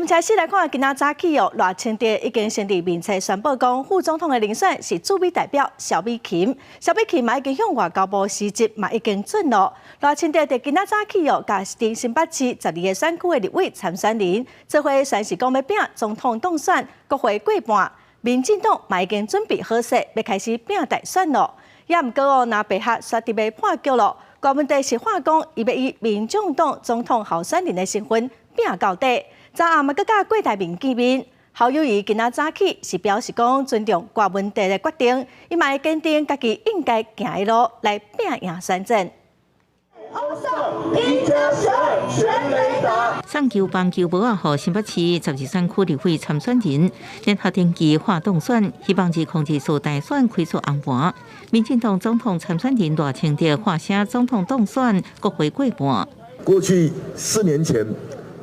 开始来看，今仔早起哦，赖清德已经先伫面册宣布讲，副总统的人选是驻美代表萧美琴。萧美琴嘛已经向外交部辞职，嘛已经准咯。赖清德伫今仔早起哦，甲伫新北市12个选区的立委参选人，这回算是讲要拼总统当选，国会过半，民进党嘛已经准备好势，要开始拼大选咯。也毋过哦，若白合煞伫要破局咯。关问题是话讲，伊要以民众党总统候选人的身份拼到底。昨暗嘛，佮甲郭台铭见面，侯友宜今仔早起是表示讲尊重郭文哲的决定，伊嘛会坚定家己应该行的路来拼赢选战。上球棒球无啊，和新北市12选区立委参选人联合登记发动选，希望2024所大选开出红盘。民进党总统参选人赖清德发声总统当选，国会过半。过去4年前、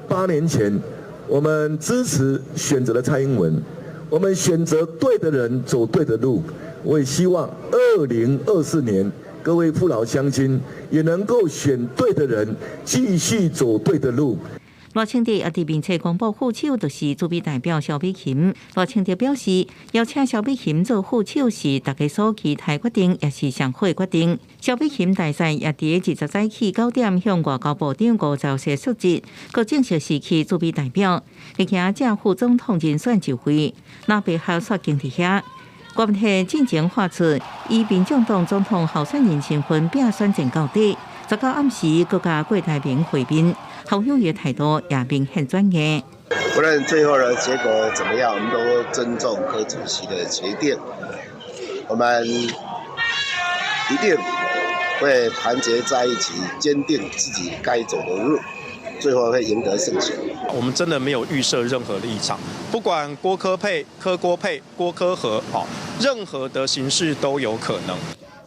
8年前。我们支持选择了蔡英文，我们选择对的人，走对的路。我也希望2024年各位父老乡亲也能够选对的人，继续走对的路。赖清德也伫面册公布副手，就是驻美代表萧美琴。赖清德表示，邀请萧美琴做副手是大家所期待决定，也是上好的决定。萧美琴大赛也伫20早起9点向外交部长吴钊燮述职，佮正式辞去驻美代表，而且正副总统人选就位，那白合煞经伫遐。郭文哲进前发出以民众党总统候选人身份拼选战到底。昨到暗时，佮甲郭台铭会面，侯友宜的态度也明显转硬。无论最后的结果怎么样，我们都尊重柯主席的决定。我们一定会团结在一起，坚定自己该走的路，最后会赢得胜选。我们真的没有预设任何立场，不管郭柯配、柯郭配、郭柯和，任何的形式都有可能。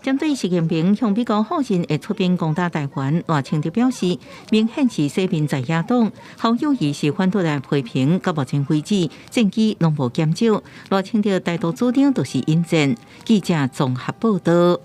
针对习近平向美国后任会出兵攻打台湾，赖清德表示，明显是西面在野党，侯友宜是反对来批评，到目前为止证据拢无减少。赖清德带头主张就是引战。记者综合报道。